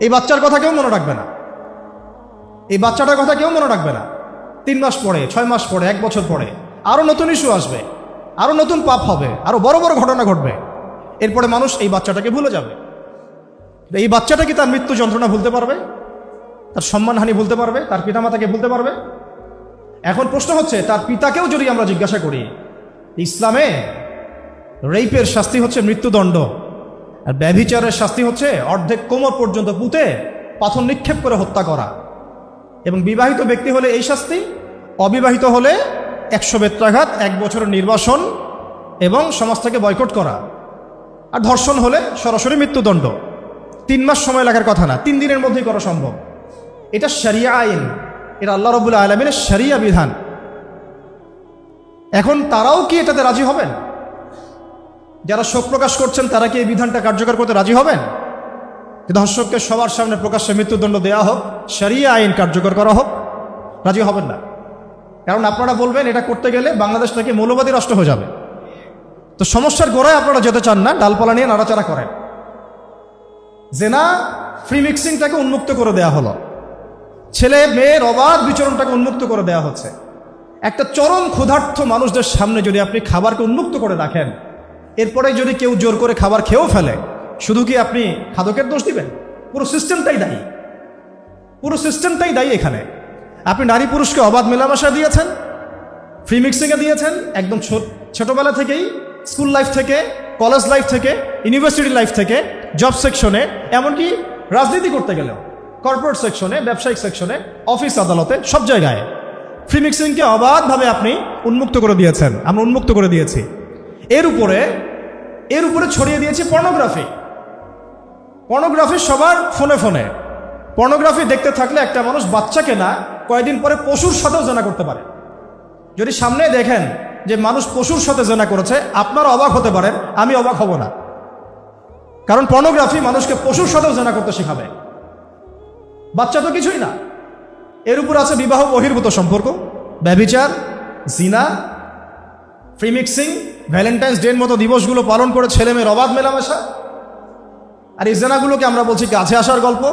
এই বাচ্চার কথা কেউ মনে রাখবে না, এই বাচ্চাটার কথা কেউ মনে রাখবে না। 3 মাস পরে, 6 মাস পরে, 1 বছর পরে আরও নতুন ইস্যু আসবে, আরও নতুন পাপ হবে, আরও বড় বড় ঘটনা ঘটবে। এরপরে মানুষ এই বাচ্চাটাকে ভুলে যাবে। এই বাচ্চাটা কি তার মৃত্যু যন্ত্রণা ভুলতে পারবে? তার সম্মানহানি ভুলতে পারবে? তার পিতামাতাকে ভুলতে পারবে? এখন প্রশ্ন হচ্ছে, তার পিতাকেও যদি আমরা জিজ্ঞাসা করি, ইসলামে রেপের শাস্তি হচ্ছে মৃত্যুদণ্ড, আর ব্যভিচারের শাস্তি হচ্ছে অর্ধেক কোমর পর্যন্ত পুঁতে পাথর নিক্ষেপ করে হত্যা করা। এবং বিবাহিত ব্যক্তি হলে এই শাস্তি, অবিবাহিত হলে 100 বেত্রাঘাত, 1 বছরের নির্বাসন এবং সমাজ থেকে বয়কট করা। আর ধর্ষণ হলে সরাসরি মৃত্যুদণ্ড। 3 মাস সময় লাগার কথা না, 3 দিনের মধ্যেই করা সম্ভব। এটা শরিয়া আইন, এটা আল্লাহ রাব্বুল আলামিনের শরিয়া বিধান। এখন তারাও কি এটাতে রাজি হবেন? যারা শোক প্রকাশ করছেন তারা কি এই বিধানটা কার্যকর করতে রাজি হবেন? যে ধর্ষককে সবার সামনে প্রকাশ্যে মৃত্যুদণ্ড দেওয়া হোক, শরিয়া আইন কার্যকর করা হোক? রাজি হবেন না। কারণ আপনারা বলবেন এটা করতে গেলে বাংলাদেশ থেকে মৌলবাদী রাষ্ট্র হয়ে যাবে। তো সমস্যার গোড়ায় আপনারা যেতে চান না, ডালপালা নিয়ে নাড়াচাড়া করেন। জেনা ফ্রি মিক্সিংটাকে উন্মুক্ত করে দেওয়া হলো, ছেলে মেয়ের অবাধ বিচরণটাকে উন্মুক্ত করে দেওয়া হচ্ছে। একটা চরম ক্ষুধার্ত মানুষদের সামনে যদি আপনি খাবারকে উন্মুক্ত করে রাখেন, এরপরে যদি কেউ জোর করে খাবার খেয়েও ফেলে, শুধু কি আপনি খাদকের দোষ দিবেন? পুরো সিস্টেমটাই দায়ী, পুরো সিস্টেমটাই দায়ী। এখানে আপনি নারী পুরুষকে অবাধ মেলামেশা দিয়েছেন, ফ্রি মিক্সিংয়ে দিয়েছেন, একদম ছোটবেলা থেকেই, স্কুল লাইফ থেকে, কলেজ লাইফ থেকে, ইউনিভার্সিটি লাইফ থেকে, জব সেকশনে, এমনকি রাজনীতি করতে গেলেও, কর্পোরেট সেকশনে, ব্যবসায়িক সেকশনে, অফিস আদালতে, সব জায়গায় ফ্রি মিক্সিংকে অবাধভাবে আপনি উন্মুক্ত করে দিয়েছেন, আমরা উন্মুক্ত করে দিয়েছি। এর উপরে ছড়িয়ে দিয়েছি পর্নোগ্রাফি। পর্নোগ্রাফি সবার ফোনে ফোনে। পর্নোগ্রাফি দেখতে থাকলে একটা মানুষ বাচ্চাকে না, কয়েকদিন পরে পশুর সাথেও জেনা করতে পারে। যদি সামনে দেখেন যে মানুষ পশুর সাথে জেনা করেছে, আপনারা অবাক হতে পারেন, আমি অবাক হব না। কারণ পর্নোগ্রাফি মানুষকে পশুর সাথেও জেনা করতে শেখাবে। বাচ্চা তো কিছুই না। এর উপর আছে বিবাহ বহির্ভূত সম্পর্ক, ব্যভিচার, জিনা, ফ্রি মিক্সিং, ভ্যালেন্টাইন্স ডের মতো দিবসগুলো পালন করে ছেলে মেয়ের অবাধ মেলামেশা। আর এই জেনাগুলোকে আমরা বলছি কাছে আসার গল্প,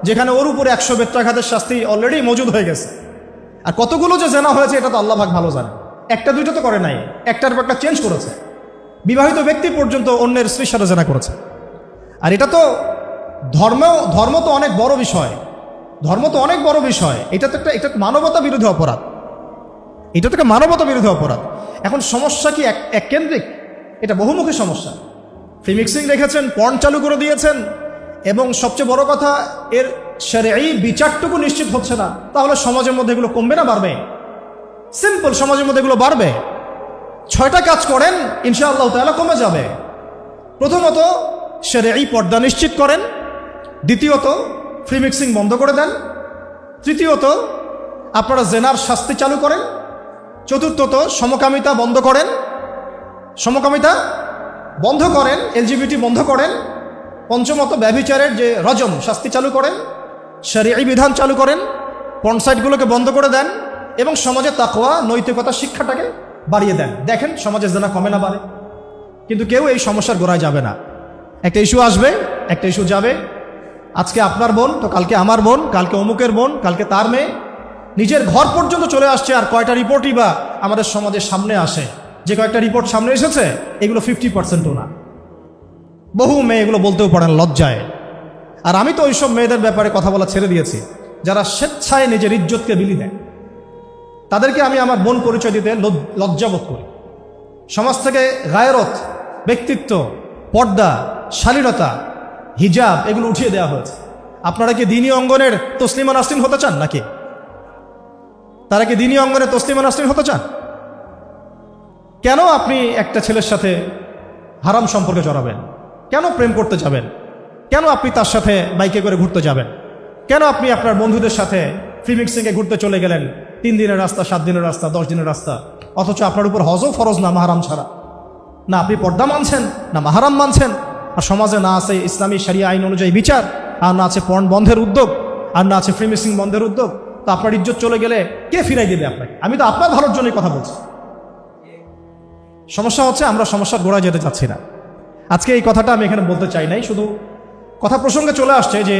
যেখানে ওর উপরে 100 বেত্রাঘাতের শাস্তি অলরেডি মজুদ হয়ে গেছে। আর কতগুলো যে জেনা হয়েছে এটা তো আল্লাহ পাক ভালো জানে। একটা দুইটা তো করে নাই, একটার পর একটা চেঞ্জ করেছে। বিবাহিত ব্যক্তি পর্যন্ত অন্যের স্ত্রীর সাথে জেনা করেছে। আর এটা তো ধর্ম তো অনেক বড় বিষয়, ধর্ম তো অনেক বড় বিষয়। এটা মানবতা বিরোধী অপরাধ, এটা তো মানবতা বিরোধী অপরাধ। এখন সমস্যা কি এক কেন্দ্রিক? এটা বহুমুখী সমস্যা। ফ্রি মিক্সিং রেখেছেন, পর্ন চালু করে দিয়েছেন, এবং সবচেয়ে বড় কথা এর শরঈ বিচারটুকু নিশ্চিত হচ্ছে না। তাহলে সমাজের মধ্যে এগুলো কমবে না বাড়বে? সিম্পল, সমাজের মধ্যে এগুলো বাড়বে। 6টা কাজ করেন, ইনশাআল্লাহ তাআলা কমে যাবে। প্রথমত শরঈ পর্দা নিশ্চিত করেন, দ্বিতীয়ত ফ্রি মিক্সিং বন্ধ করে দেন, তৃতীয়ত আপনারা জেনার শাস্তি চালু করেন, চতুর্থত সমকামিতা বন্ধ করেন, এলজিবিটি বন্ধ করেন, পঞ্চমত ব্যভিচারের যে রজম শাস্তি চালু করেন, শরঈ বিধান চালু করেন, পর্ন সাইটগুলোকে বন্ধ করে দেন, এবং সমাজে তাকওয়া নৈতিকতা শিক্ষাটাকে বাড়িয়ে দেন। দেখেন সমাজে জেনা কমে না বাড়ে। কিন্তু কেউ এই সমস্যার গোড়ায় যাবে না। একটা ইস্যু আসবে, একটা ইস্যু যাবে। আজকে আপনার বোন তো কালকে আমার বোন, কালকে অমুকের বোন, কালকে তার মেয়ে, নিজের ঘর পর্যন্ত চলে আসছে। আর কয়টা রিপোর্টই বা আমাদের সমাজের সামনে আসে? যে কয়েকটা রিপোর্ট সামনে এসেছে এগুলো 50%ও না। বহু মেয়ে এগুলো বলতেও পারেন লজ্জায়। আর আমি তো ওইসব মেয়েদের ব্যাপারে কথা বলা ছেড়ে দিয়েছি, যারা স্বেচ্ছায় নিজের ইজ্জতকে বিলি দেয়। তাদেরকে আমি আমার বোন পরিচয় দিতে লজ্জাবোধ করি। সমাজ থেকে গায়রত, ব্যক্তিত্ব, পর্দা, শালীনতা, হিজাব এগুলো উঠিয়ে দেওয়া হয়েছে। আপনারা কি দ্বীনি অঙ্গনের তসলিমা নাসরিন হতে চান নাকি? তারা কি দ্বীনি অঙ্গনের তসলিমা নাসরিন হতে চান? কেন আপনি একটা ছেলের সাথে হারাম সম্পর্কে জড়াবেন? কেন প্রেম করতে যাবেন? কেন আপনি তার সাথে বাইকে করে ঘুরতে যাবেন? কেন আপনি আপনার বন্ধুদের সাথে ফ্রি মিক্সিংয়ে ঘুরতে চলে গেলেন? 3 দিনের রাস্তা, 7 দিনের রাস্তা, 10 দিনের রাস্তা, অথচ আপনার উপর হজও ফরজ না মাহারাম ছাড়া। না আপনি পর্দা মানছেন, না মাহারাম মানছেন। আর সমাজে না আছে ইসলামী শরিয়া আইন অনুযায়ী বিচার, আর না আছে পর্ন বন্ধের উদ্যোগ, আর না আছে ফ্রি মিক্সিং বন্ধের উদ্যোগ। তো আপনার ইজ্জত চলে গেলে কে ফিরাই দেবে আপনাকে? আমি তো আপনার ভালোর জন্যই কথা বলছি। সমস্যা হচ্ছে আমরা সমস্যার গোড়ায় যেতে চাচ্ছি না। আজকে এই কথাটা আমি এখানে বলতে চাই নাই, শুধু কথা প্রসঙ্গে চলে আসছে যে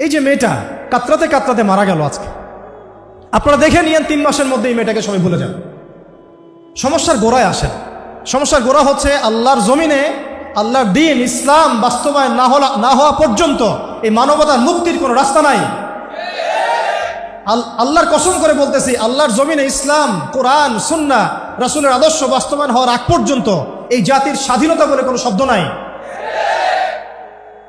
এই যে মেয়েটা কাতরাতে কাতরাতে মারা গেল আজকে, আপনারা দেখে নিয়েন 3 মাসের মধ্যে এই মেয়েটাকে সবাই ভুলে যান। সমস্যার গোড়ায় আসেন। সমস্যার গোড়া হচ্ছে আল্লাহর জমিনে আল্লাহর দ্বীন ইসলাম বাস্তবায়ন না হওয়া পর্যন্ত এই মানবতার মুক্তির কোনো রাস্তা নাই। আল্লাহর কসম করে বলতেছি, আল্লাহর জমিনে ইসলাম, কোরআন, সুন্নাহ, রাসূলের আদর্শ বাস্তবায়ন হওয়ার আগ পর্যন্ত এই জাতির স্বাধীনতা বলে কোনো শব্দ নাই।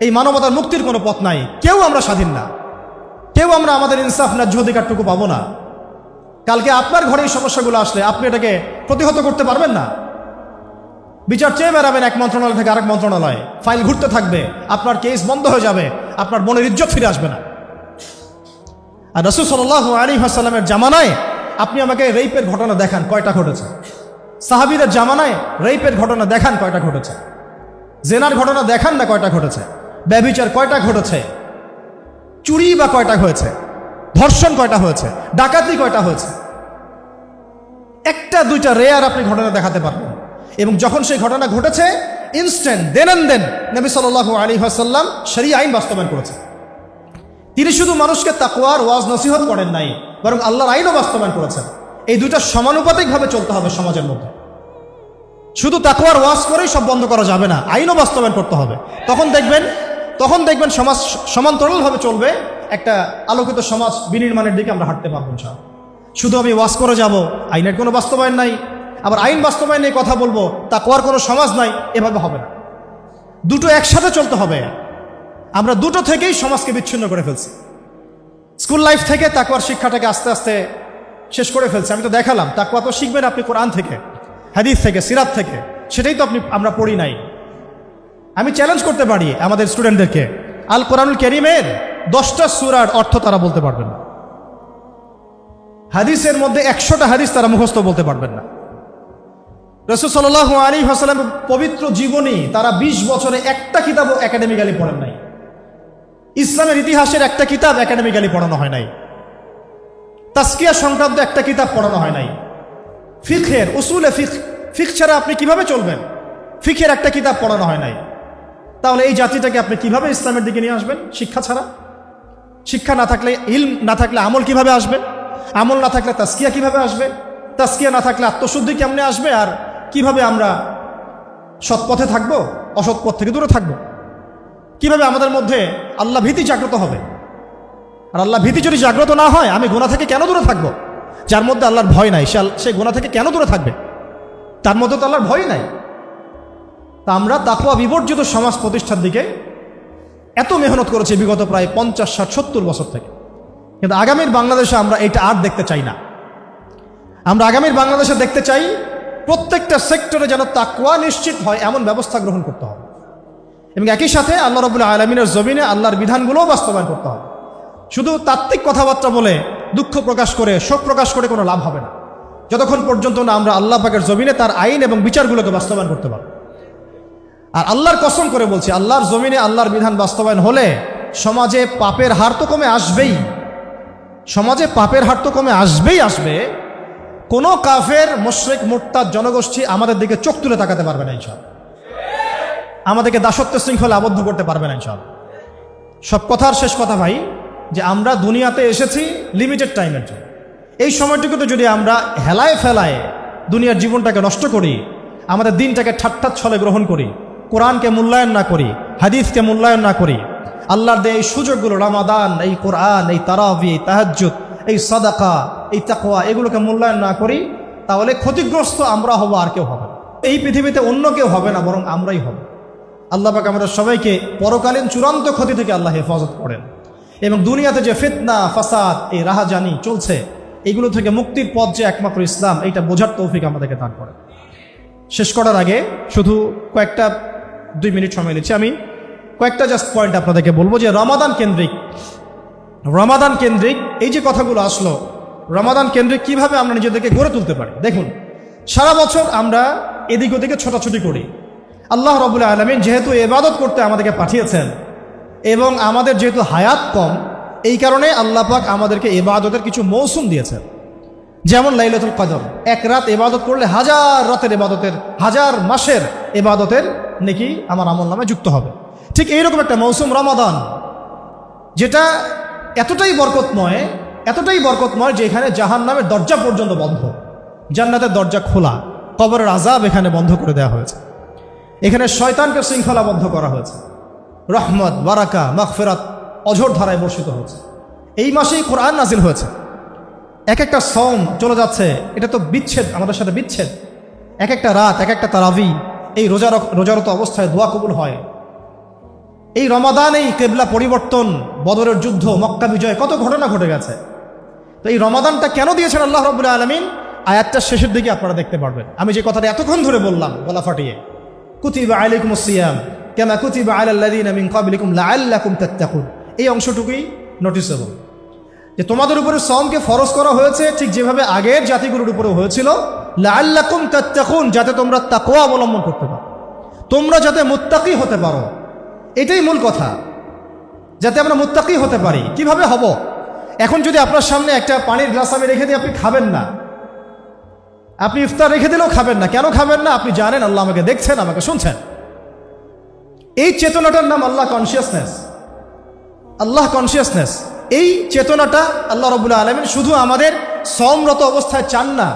এই মানবতার মুক্তির কোনো পথ নাই। কেউ আমরা স্বাধীন না, কেউ আমরা আমাদের ইনসাফ ন্যায্য অধিকারটুকু পাবো না। কালকে আপনার ঘরে এই সমস্যাগুলো আসলে আপনি এটাকে প্রতিহত করতে পারবেন না। বিচার চেয়ে বেড়াবেন এক মন্ত্রণালয় থেকে আরেক মন্ত্রণালয়, ফাইল ঘুরতে থাকবে, আপনার কেস বন্ধ হয়ে যাবে, আপনার বোনের ইজ্জত ফিরে আসবে না। আর রাসূল সাল্লাল্লাহু আলাইহি ওয়াসাল্লামের জামানায় আপনি আমাকে রেপের ঘটনা দেখান কয়টা ঘটেছে? সাহাবীদের জামানায় রেপের ঘটনা দেখান কয়টা ঘটেছে? জেনার ঘটনা দেখান না কয়টা ঘটেছে? ব্যভিচার কয়টা ঘটেছে? চুরি বা কয়টা হয়েছে? ধর্ষণ কয়টা হয়েছে? ডাকাতি কয়টা হয়েছে? একটা দুইটা রেয়ার আপনি ঘটনা দেখাতে পারবেন। এবং যখন সেই ঘটনা ঘটেছে ইনস্ট্যান্ট দেন নবী সাল্লাল্লাহু আলাইহি ওয়াসাল্লাম শরীয়ত আইন বাস্তবায়ন করেছে। তিনি শুধু মানুষকে তাকওয়ার ওয়াজ নসিহত করেন নাই, বরং আল্লাহর আইনও বাস্তবায়ন করেছেন। এই দুইটা সমানুপাতিকভাবে চলতে হবে সমাজের মধ্যে। শুধু তাকওয়ার ওয়াজ করেই সব বন্ধ করা যাবে না, আইনও বাস্তবায়ন করতে হবে। তখন দেখবেন সমাজ সমান্তরালভাবে চলবে, একটা আলোকিত সমাজ বিনির্মাণের দিকে আমরা হাঁটতে পারবো ইনশাআল্লাহ। শুধু আমি ওয়াজ করে যাব, আইনের কোনো বাস্তবায়ন নাই, আবার আইন বাস্তবায়ন নিয়ে কথা বলবো, তাকওয়ার কোনো সমাজ নাই, এভাবে হবে না। দুটো একসাথে চলতে হবে। আমরা দুটো থেকেই সমাজকে বিচ্ছিন্ন করে ফেলছি। স্কুল লাইফ থেকে তাকওয়ার শিক্ষাটাকে আস্তে আস্তে শেষ করে ফেলছি। আমি তো দেখালাম তাকওয়া তো শিখবেন আপনি কোরআন থেকে, হাদিস থেকে, সিরাত থেকে, সেটাই তো আমরা পড়ি নাই। আমি চ্যালেঞ্জ করতে পারি আমাদের স্টুডেন্টদেরকে, আল কোরআনুল কারীমের 10টা সূরার অর্থ তারা বলতে পারবেন না। হাদিসের মধ্যে 100টা হাদিস তারা মুখস্থ বলতে পারবেন না। রাসূল সাল্লাল্লাহু আলাইহি ওয়াসাল্লামের পবিত্র জীবনী তারা 20 বছরে একটা কিতাবও একাডেমিক্যালি পড়েন নাই। ইসলামের ইতিহাসের একটা কিতাব একাডেমিক্যালি পড়ানো হয় নাই। তাজকিয়া সংক্রান্ত একটা কিতাব পড়ানো হয় নাই। ফিকহের উসুলে ফিক ছাড়া আপনি কিভাবে চলবেন? ফিকহের একটা কিতাব পড়ানো হয় নাই। তাহলে এই জাতিটাকে আপনি কিভাবে ইসলামের দিকে নিয়ে আসবেন? শিক্ষা ছাড়া। শিক্ষা না থাকলে, ইলম না থাকলে আমল কিভাবে আসবে? আমল না থাকলে তাজকিয়া কিভাবে আসবে? তাজকিয়া না থাকলে আত্মশুদ্ধি কেমনে আসবে? আর কিভাবে আমরা সৎ পথে থাকবো, অসৎ পথ থেকে দূরে থাকবো? কিভাবে আমাদের মধ্যে আল্লাহ ভীতি জাগ্রত হবে? আর আল্লাহ ভীতি যদি জাগ্রত না হয়, আমি গুনাহ থেকে কেন দূরে থাকবো? যার মধ্যে আল্লাহর ভয় নাই সে গুনাহ থেকে কেন দূরে থাকবে? তার মধ্যে তো আল্লাহর ভয় নাই। তা আমরা তাকওয়া বিবর্জিত সমাজ প্রতিষ্ঠার দিকে এত মেহনত করেছি বিগত প্রায় 50, 60, 70 বছর থেকে। কিন্তু আগামীর বাংলাদেশে আমরা এটা আর দেখতে চাই না। আমরা আগামীর বাংলাদেশে দেখতে চাই প্রত্যেকটা সেক্টরে যেন তাকওয়া নিশ্চিত হয় এমন ব্যবস্থা গ্রহণ করতে হবে। এবং একই সাথে আল্লাহ রাব্বুল আলামিনের জমিনে আল্লাহর বিধানগুলোও বাস্তবায়ন করতে হবে। শুধু তাত্ত্বিক কথাবার্তা বলে, দুঃখ প্রকাশ করে, শোক প্রকাশ করে কোনো লাভ হবে না, যতক্ষণ পর্যন্ত না আমরা আল্লাহ পাকের জমিনে তার আইন এবং বিচারগুলোকে বাস্তবায়ন করতে পারব। আর আল্লাহর কসম করে বলছি, আল্লাহর জমিনে আল্লাহর বিধান বাস্তবায়ন হলে সমাজে পাপের হার তো কমে আসবেই। সমাজে পাপের হার তো কমে আসবে। কোনো কাফের, মুশরিক, মুরতাদ জনগোষ্ঠী আমাদের দিকে চোখ তুলে তাকাতে পারবে না ইনশাআল্লাহ। আমাদেরকে দাসত্ব শৃঙ্খলে আবদ্ধ করতে পারবে না ইনশাআল্লাহ। সব কথার শেষ কথা ভাই, যে আমরা দুনিয়াতে এসেছি লিমিটেড টাইমের জন্য। এই সময়টুকুতে যদি আমরা হেলায় ফেলায় দুনিয়ার জীবনটাকে নষ্ট করি, আমাদের দিনটাকে ঠাট্টা ছলে গ্রহণ করি, কোরআনকে মূল্যায়ন না করি, হাদিসকে মূল্যায়ন না করি, আল্লাহর দেয় এই সুযোগগুলো, রমাদান, এই কোরআন, এই তারাবি, এই তাহাজ্জুদ, এই সাদাকা, এই তাকওয়া, এগুলোকে মূল্যায়ন না করি, তাহলে ক্ষতিগ্রস্ত আমরা হব, আর কেউ হবে না। এই পৃথিবীতে অন্য কেউ হবে না, বরং আমরাই হব। আল্লাহ পাক আমাদের সবাইকে পরকালীন চূড়ান্ত ক্ষতি থেকে আল্লাহ হেফাজত করেন, এবং দুনিয়াতে যে ফিতনা, ফাসাদ, এই রাহাজানি চলছে, এগুলো থেকে মুক্তির পথ যে একমাত্র ইসলাম, এইটা বোঝার তৌফিক আমাদেরকে দান করে। শেষ করার আগে শুধু কয়েকটা 2 মিনিট সময় নিচ্ছি। আমি কয়েকটা জাস্ট পয়েন্ট আপনাদেরকে বলবো, যে রমাদান কেন্দ্রিক এই যে কথাগুলো আসলো, রমাদান কেন্দ্রিক কিভাবে আমরা নিজেদেরকে গড়ে তুলতে পারি। দেখুন, সারা বছর আমরা এদিক ওদিকে ছোটাছুটি করি। আল্লাহ রাব্বুল আলামিন যেহেতু ইবাদত করতে আমাদেরকে পাঠিয়েছেন, এবং আমাদের যেহেতু হায়াত কম, এই কারণে আল্লাহ পাক আমাদেরকে ইবাদতের কিছু মৌসুম দিয়েছেন। যেমন লাইলাতুল কদর, এক রাত ইবাদত করলে 1000 রাতের ইবাদতের, 1000 মাসের ইবাদতের নেকি আমার আমল নামে যুক্ত হবে। ঠিক এইরকম একটা মৌসুম রমাদান। যেটা এতটাই বরকতময় যে এখানে জাহান্নামের দরজা পর্যন্ত বন্ধ, জান্নাতের দরজা খোলা, কবরের আযাব এখানে বন্ধ করে দেওয়া হয়েছে, এখানে শয়তানকে শৃঙ্খলাবদ্ধ করা হয়েছে, রহমত, বারাকা, মাগফিরাত অঝোর ধারায় বর্ষিত হয়েছে। এই মাসেই কোরআন নাজিল হয়েছে। এক একটা সওম চলে যাচ্ছে, এটা তো বিচ্ছেদ, আমাদের সাথে বিচ্ছেদ। এক একটা রাত, এক একটা তারাবি, এই রোজারত অবস্থায় দোয়া কবুল হয়। এই রমাদানেই কেবলা পরিবর্তন, বদরের যুদ্ধ, মক্কা বিজয়, কত ঘটনা ঘটে গেছে। তো এই রমাদানটা কেন দিয়েছেন আল্লাহ রাব্বুল আলামিন, আয়াতটার শেষের দিকে আপনারা দেখতে পারবেন। আমি যে কথাটা এতক্ষণ ধরে বললাম গলা ফাটিয়ে, কুতিবা আলাইকুমুস সিয়াম কামা কুতিবা আলাল লাযিনা মিন ক্বাবলিকুম লাআল্লাকুম তাত্তাকুন, এই অংশটুকুই নোটিসেবল, যে তোমাদের উপরে সওমকে ফরজ করা হয়েছে ঠিক যেভাবে আগের জাতিগুলোর উপরে হয়েছিল, লাআল্লাকুম তাত্তাকুন, যাতে তোমরা তাকওয়া অবলম্বন করতে পারো, তোমরা যাতে মুত্তাকি হতে পারো। এটাই মূল কথা, যাতে আমরা মুত্তাকি হতে পারি। কিভাবে হব? এখন যদি আপনার সামনে একটা পানির গ্লাস আমি রেখে দিই, আপনি খাবেন না, আপনি ইফতার রেখে দিলেও খাবেন না। কেন খাবেন না? আপনি জানেন আল্লাহ আমাকে দেখছেন, আমাকে শুনছেন। এই চেতনাটার নাম আল্লাহ কনসিয়াসনেস। আল্লাহ কনসিয়াসনেস, এই চেতনাটা আল্লাহ রাব্বুল আলামিন শুধু আমাদের সওমরত অবস্থায় চান না,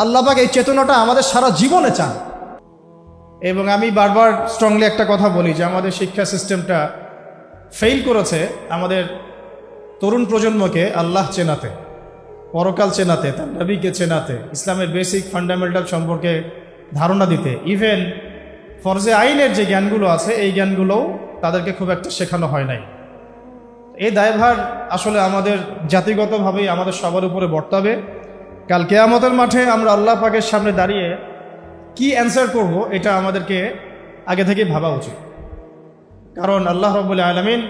আল্লাহ পাক এই চেতনাটা আমাদের সারা জীবনে চান। এবং আমি বারবার স্ট্রংলি একটা কথা বলি যে আমাদের শিক্ষা সিস্টেমটা ফেইল করেছে আমাদের তরুণ প্রজন্মকে আল্লাহ চেনাতে, পরকাল চেনাতে, তার নবীকে চেনাতে, ইসলামের বেসিক ফান্ডামেন্টাল সম্পর্কে ধারণা দিতে। ইভেন ফরজে আইনের যে জ্ঞানগুলো আছে এই জ্ঞানগুলোও তাদেরকে খুব একটা শেখানো হয় নাই। এই দায়ভার আসলে আমাদের জাতিগতভাবেই আমাদের সবার উপরে বর্তাবে। কাল কিয়ামতের মাঠে আমরা আল্লাহ পাকের সামনে দাঁড়িয়ে কি অ্যান্সার করব, এটা আমাদেরকে আগে থেকে ভাবা উচিত। কারণ আল্লাহ রাব্বুল আলামিন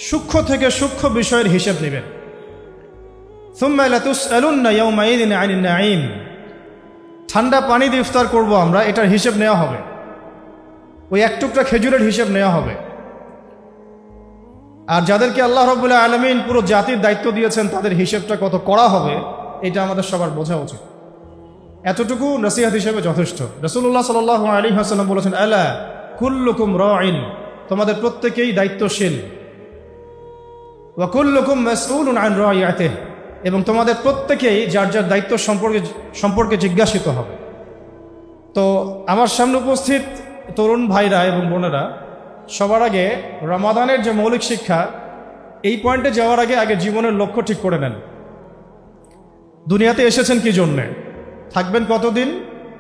সূক্ষ্ম থেকে সূক্ষ্ম বিষয়ের হিসেব নেবেন। সুম্মা লাতুসআলুন্না ইয়াওমাইযিন আনিন নাঈম, ঠান্ডা পানি দিয়ে ইফতার করব আমরা, এটার হিসেব নেওয়া হবে। ওই এক টুকরা খেজুরের হিসেব নেওয়া হবে। আর যাদেরকে আল্লাহ রাব্বুল আলামিন পুরো জাতির দায়িত্ব দিয়েছেন তাদের হিসেবটা কত কড়া হবে, এটা আমাদের সবার বোঝা উচিত। এতটুকু নসিহত হিসেবে যথেষ্ট। রাসূলুল্লাহ সাল্লাল্লাহু আলাইহি ওয়াসাল্লাম বলেছেন, আলা কুল্লুকুম রাঈন, তোমাদের প্রত্যেকেই দায়িত্বশীল, ওয়া কুল্লুকুম মাসউলুন আন রাইয়াতিহি, এবং তোমাদের প্রত্যেকেই যার যার দায়িত্ব সম্পর্কে জিজ্ঞাসিত হবে। তো আমার সামনে উপস্থিত তরুণ ভাইরা এবং বোনেরা, সবার আগে রমাদানের যে মৌলিক শিক্ষা, এই পয়েন্টে যাওয়ার আগে জীবনের লক্ষ্য ঠিক করে নেন। দুনিয়াতে এসেছেন কি জন্যে, থাকবেন কতদিন,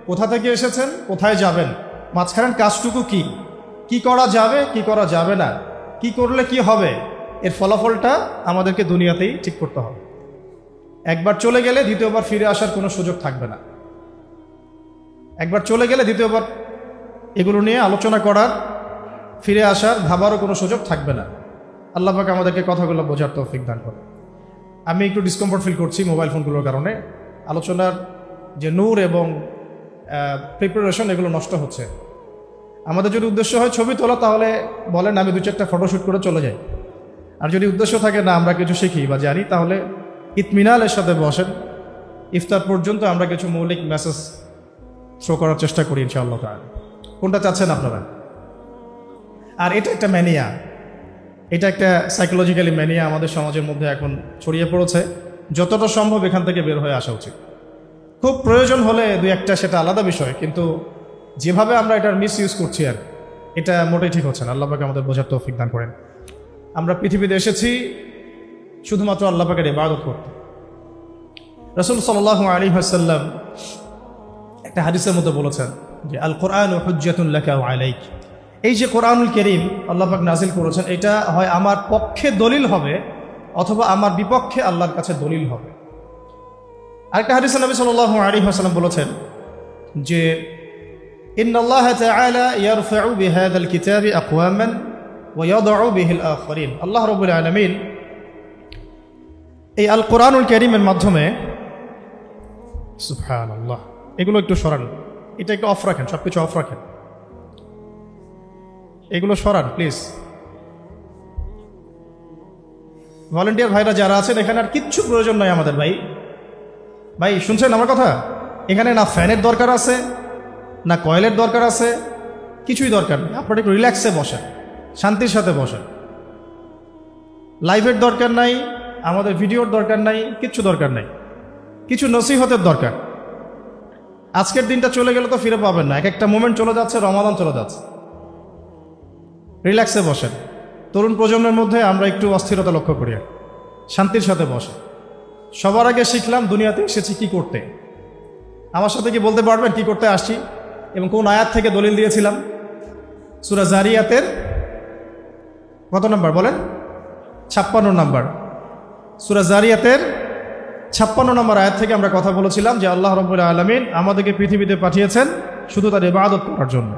কোথা থেকে এসেছেন, কোথায় যাবেন, মাঝখানের কাজটুকু কি করা যাবে, কি করা যাবে না, কি করলে কি হবে, এর ফলাফলটা আমাদেরকে দুনিয়াতেই ঠিক করতে হবে। একবার চলে গেলে দ্বিতীয়বার ফিরে আসার কোনো সুযোগ থাকবে না। একবার চলে গেলে দ্বিতীয়বার এগুলো নিয়ে আলোচনা করার, ফিরে আসার, ভাবারও কোনো সুযোগ থাকবে না। আল্লাহ পাক আমাদেরকে কথাগুলো বোঝার তৌফিক দান করে। আমি একটু ডিসকমফোর্ট ফিল করছি মোবাইল ফোনগুলোর কারণে। আলোচনার যে নূর এবং প্রিপারেশন, এগুলো নষ্ট হচ্ছে। আমাদের যদি উদ্দেশ্য হয় ছবি তোলা, তাহলে বলেন, আমি 2-4টা ফটোশ্যুট করে চলে যাই। আর যদি উদ্দেশ্য থাকে না আমরা কিছু শিখি বা জানি, তাহলে ইতমিনালের সাথে বসেন, ইফতার পর্যন্ত আমরা কিছু মৌলিক মেসেজ থ্রো করার চেষ্টা করি ইনশাআল্লাহ তাআলা। কোনটা চাচ্ছেন আপনারা? আর এটা একটা ম্যানিয়া, এটা একটা সাইকোলজিক্যালি ম্যানিয়া আমাদের সমাজের মধ্যে এখন ছড়িয়ে পড়েছে। যতটা সম্ভব এখান থেকে বের হয়ে আসা উচিত। খুব প্রয়োজন হলে 2-1টা, সেটা আলাদা বিষয়, কিন্তু যেভাবে আমরা এটার মিস ইউজ করছি আর এটা মোটেই ঠিক হচ্ছে না। আল্লাহ পাক আমাদের বোঝার তৌফিক দান করেন। আমরা পৃথিবীতে এসেছি শুধুমাত্র আল্লাহ পাকের ইবাদত করতে। রাসূল সাল্লাল্লাহু আলাইহি ওয়াসাল্লাম একটা হাদিসের মধ্যে বলেছেন যে আল কোরআনু হুজ্জাতুন লাকা ওয়া আলাইক, এই যে কোরআনুল কারীম আল্লাহ পাক নাজিল করেছেন, এটা হয় আমার পক্ষে দলিল হবে অথবা আমার বিপক্ষে আল্লাহর কাছে দলিল হবে। আরেকটা হাদিসে নবী সাল্লাল্লাহু আলাইহি ওয়াসাল্লাম বলেছেন যে ইন্নাল্লাহা তাআলা ইয়ারফাউ বিহাযাল কিতাবি আকওয়ামান ওয়া ইয়াদউ বিহিল আখারিন। আল্লাহ রাব্বুল আলামিন এই আল কোরআনুল কারীমের মাধ্যমে, সুবহানাল্লাহ, এগুলো একটু সরান, এটা একটু অফ রাখেন, সবকিছু অফ রাখেন, এগুলো সরান প্লিজ। ভলান্টিয়ার ভাইরা যারা আছেন, এখানে আর কিচ্ছু প্রয়োজন নয় আমাদের। ভাই শুনছেন আমার কথা? এখানে না ফ্যানের দরকার আছে, না কয়েলের দরকার আছে, কিছুই দরকার নেই। আপনারা একটু রিল্যাক্সে বসেন, শান্তির সাথে বসেন। লাইভের দরকার নাই, আমাদের ভিডিওর দরকার নাই, কিচ্ছু দরকার নাই, কিছু নসিহতের দরকার। আজকের দিনটা চলে গেলে তো ফিরে পাবেন না, এক একটা মোমেন্ট চলে যাচ্ছে, রমাদান চলে যাচ্ছে। রিল্যাক্সে বসেন। তরুণ প্রজন্মের মধ্যে আমরা একটু অস্থিরতা লক্ষ্য করি, শান্তির সাথে বসে। সবার আগে শিখলাম দুনিয়াতে এসেছি কি করতে। আমার সাথে কি বলতে পারবেন কি করতে আসছি এবং কোন আয়াত থেকে দলিল দিয়েছিলাম? সূরা জারিয়াতের কত নাম্বার বলেন? 56 নাম্বার। সূরা জারিয়াতের 56 নম্বর আয়াত থেকে আমরা কথা বলেছিলাম যে আল্লাহ রাব্বুল আলামিন আমাদেরকে পৃথিবীতে পাঠিয়েছেন শুধু তার ইবাদত করার জন্য।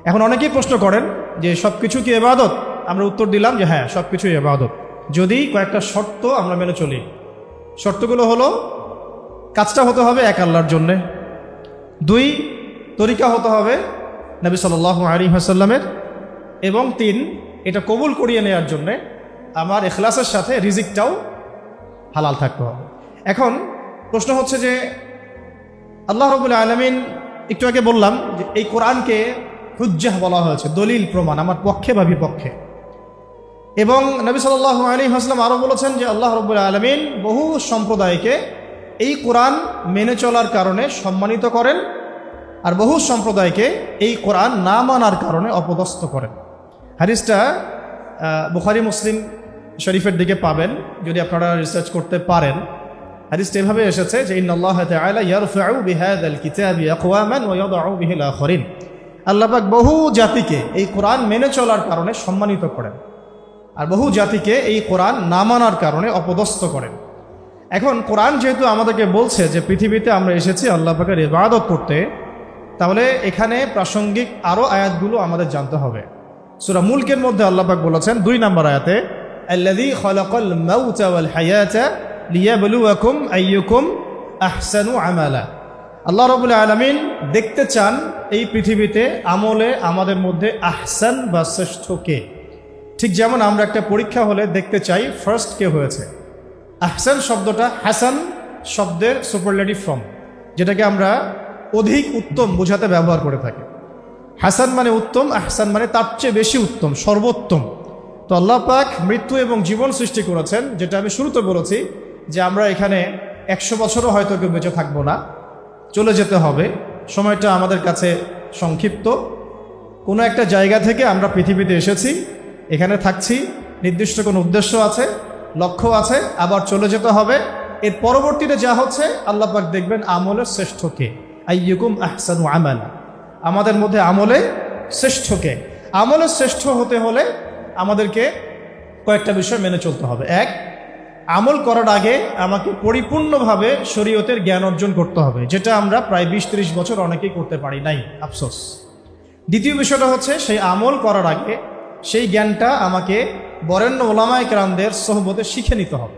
এখন অনেকেই প্রশ্ন করেন যে সব কিছু কি ইবাদত? আমরা উত্তর দিলাম যে হ্যাঁ, সব কিছুই ইবাদত, যদি কয়েকটা শর্ত আমরা মেনে চলি। শর্তগুলো হলো, কাজটা হতে হবে এক আল্লাহর জন্যে, 2 তরিকা হতে হবে নবী সাল্লাল্লাহু আলাইহি ওয়াসাল্লামের, এবং 3 এটা কবুল করিয়ে নেওয়ার জন্যে আমার ইখলাসের সাথে রিজিকটাও হালাল থাকতে হবে। এখন প্রশ্ন হচ্ছে যে আল্লাহ রাব্বুল আলামিন, একটু আগে বললাম যে এই কোরআনকে হুজ্জাহ বলা হয়েছে, দলিল প্রমাণ আমার পক্ষে বা বিপক্ষে। এবং নবী সাল্লাল্লাহু আলাইহি ওয়াসাল্লাম আরও বলেছেন যে আল্লাহ রাব্বুল আলামিন বহু সম্প্রদায়কে এই কোরআন মেনে চলার কারণে সম্মানিত করেন, আর বহু সম্প্রদায়কে এই কোরআন না মানার কারণে অপদস্থ করেন। হাদিসটা বুখারী মুসলিম শরীফের দিকে পাবেন যদি আপনারা রিসার্চ করতে পারেন। হাদিসটা এভাবে এসেছে যে ইন্নাল্লাহ তাআলা ইয়ারফাউ বিহাযাল কিতাবি আকওয়ামান ওয়া ইয়াদউ বিহিল আখারিন। আল্লাহ পাক বহু জাতিকে এই কোরআন মেনে চলার কারণে সম্মানিত করেন, আর বহু জাতিকে এই কোরআন না মানার কারণে অপদস্থ করেন। এখন কোরআন যেহেতু আমাদেরকে বলছে যে পৃথিবীতে আমরা এসেছি আল্লাহ পাকের ইবাদত করতে, তাহলে এখানে প্রাসঙ্গিক আরও আয়াতগুলো আমাদের জানতে হবে। সূরা মুলকের মধ্যে আল্লাহ পাক বলেছেন 2 নম্বর আয়াতে, আল্লাযী খালাকাল মাউতা ওয়াল হায়াতা লিয়াবলুয়াকুম আইয়ুকুম আহসানু আমালা। আল্লাহ রাব্বুল আলামিন দেখতে চান এই পৃথিবীতে আমলে আমাদের মধ্যে আহসান বা শ্রেষ্ঠ কে। ঠিক যেমন আমরা একটা পরীক্ষা হলে দেখতে চাই ফার্স্ট কে হয়েছে। আহসান শব্দটা হাসান শব্দের সুপারলেটিভ ফর্ম, যেটাকে আমরা অধিক উত্তম বোঝাতে ব্যবহার করে থাকি। হাসান মানে উত্তম, আহসান মানে তার চেয়ে বেশি উত্তম, সর্বোত্তম। তো আল্লাহ পাক মৃত্যু এবং জীবন সৃষ্টি করেছেন, যেটা আমি শুরুতে বলেছি যে আমরা এখানে 100 বছরও হয়তো কেউ বেঁচে থাকবো না, চলে যেতে হবে। সময়টা আমাদের কাছে সংক্ষিপ্ত। কোনো একটা জায়গা থেকে আমরা পৃথিবীতে এসেছি, এখানে থাকছি, নির্দিষ্ট কোনো উদ্দেশ্য আছে, লক্ষ্য আছে, আবার চলে যেতে হবে। এর পরবর্তীতে যা হচ্ছে আল্লাহ পাক দেখবেন আমলের শ্রেষ্ঠ কে, আইয়ুকুম আহসানু আমালা, আমাদের মধ্যে আমলে শ্রেষ্ঠ কে। আমলের শ্রেষ্ঠ হতে হলে আমাদেরকে কয়েকটা বিষয় মেনে চলতে হবে। 1, আমল করার আগে আমাকে পরিপূর্ণভাবে শরীয়তের জ্ঞান অর্জন করতে হবে, যেটা আমরা প্রায় 20-30 বছর অনেকেই করতে পারি নাই, আফসোস। দ্বিতীয় বিষয়টা হচ্ছে সেই আমল করার আগে সেই জ্ঞানটা আমাকে বরেণ্য ওলামায়ে কেরামদের সোহবতে শিখে নিতে হবে।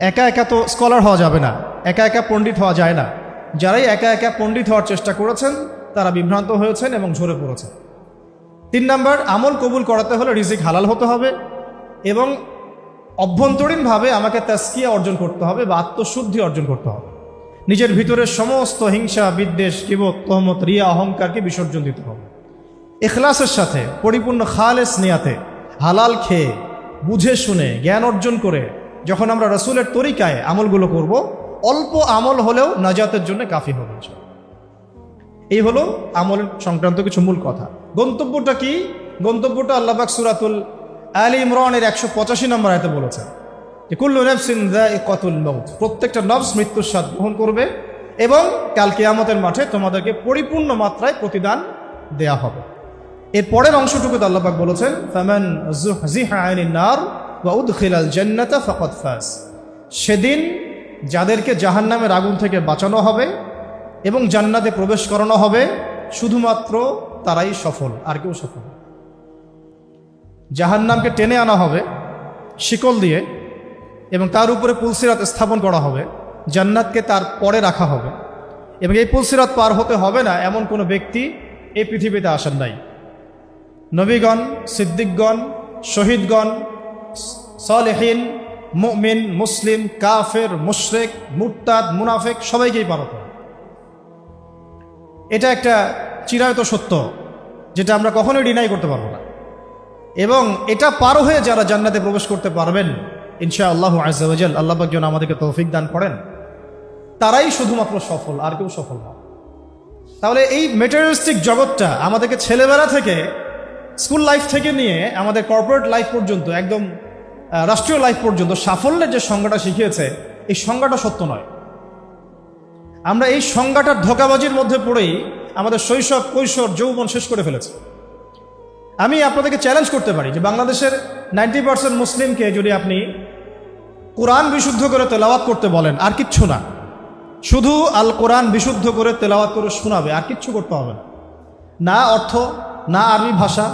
একা একা তো স্কলার হওয়া যাবে না, একা একা পণ্ডিত হওয়া যায় না। যারাই একা একা পণ্ডিত হওয়ার চেষ্টা করেছেন তারা বিভ্রান্ত হয়েছেন এবং ঝরে পড়েছেন। 3 নম্বর, আমল কবুল করাতে হলে রিজিক হালাল হতে হবে এবং অভ্যন্তরীণভাবে আমাকে তাসকিয়া অর্জন করতে হবে বা আত্মশুদ্ধি অর্জন করতে হবে। নিজের ভিতরের সমস্ত হিংসা, বিদ্বেষ, কিবত, তহমত, রিয়া, অহংকারকে বিসর্জন দিতে হবে। ইখলাসের সাথে পরিপূর্ণ খালেস নিয়াতে হালাল খেয়ে বুঝে শুনে জ্ঞান অর্জন করে যখন আমরা রাসূলের তরিকায় আমলগুলো করব, অল্প আমল হলেও নাজাতের জন্য কাফি হবে। এই হলো আমল সংক্রান্ত কিছু মূল কথা। গন্তব্যটা কি? গন্তব্যটা আল্লাহ পাক সূরাতুল আলী ইমরানের 185 নম্বর আয়াতে বলেছেন যে কুল্লু নাফসিন যায়িকাতুল মাউত, প্রত্যেকটা নফস মৃত্যুর স্বাদ গ্রহণ করবে এবং কাল কিয়ামতের মাঠে তোমাদেরকে পরিপূর্ণ মাত্রায় প্রতিদান দেয়া হবে। এর পরের অংশটুকুতে আল্লাহ পাক বলেছেন ফামান যুহজিহা আনিন নার ওয়া উদখিলাল জান্নাতা ফাকাদ ফাজ, সেদিন যাদেরকে জাহান্নামের আগুন থেকে বাঁচানো হবে এবং জান্নাতে প্রবেশ করানো হবে, শুধুমাত্র তারাই সফল, আর কেউ সফল। জাহান্নামকে টেনে আনা হবে শিকল দিয়ে এবং তার উপরে পুলসিরাত স্থাপন করা হবে, জান্নাতকে তার পরে রাখা হবে এবং এই পুলসিরাত পার হতে হবে না এমন কোনো ব্যক্তি এই পৃথিবীতে আসেন নাই। নবীগণ, সিদ্দিকগণ, শহীদগণ, সালেহিন, মুমিন, মুসলিম, কাফের, মুশরিক, মুরতাদ, মুনাফিক সবাইকেই পার হতে হবে। এটা একটা চিরায়ত সত্য যেটা আমরা কখনোই ডিনাই করতে পারবো না। এবং এটা পার হয়ে যারা জান্নাতে প্রবেশ করতে পারবেন ইনশাআল্লাহ আজ্জা ওয়া জাল, আল্লাহ পাক যেন আমাদেরকে তৌফিক দান করেন, তারাই শুধুমাত্র সফল, আর কেউ সফল না। তাহলে এই ম্যাটেরিয়ালিস্টিক জগৎটা আমাদেরকে ছেলেবেলা থেকে, স্কুল লাইফ থেকে নিয়ে আমাদের কর্পোরেট লাইফ পর্যন্ত, একদম রাষ্ট্রীয় লাইফ পর্যন্ত সাফল্যের যে সংজ্ঞাটা শিখিয়েছে, এই সংজ্ঞাটা সত্য নয়। আমরা এই সংজ্ঞাটার ধোঁকাবাজির মধ্যে পড়েই আমাদের শৈশব, কৈশোর, যৌবন শেষ করে ফেলেছে। আমি আপনাদেরকে চ্যালেঞ্জ করতে পারি যে বাংলাদেশের 90% মুসলিমকে যদি আপনি কোরআন বিশুদ্ধ করে তেলাওয়াত করতে বলেন, আর কিচ্ছু না, শুধু আল কোরআন বিশুদ্ধ করে তেলাওয়াত করে শোনাবে, আর কিচ্ছু করতে হবে না। না অর্থ, না আরবি ভাষা,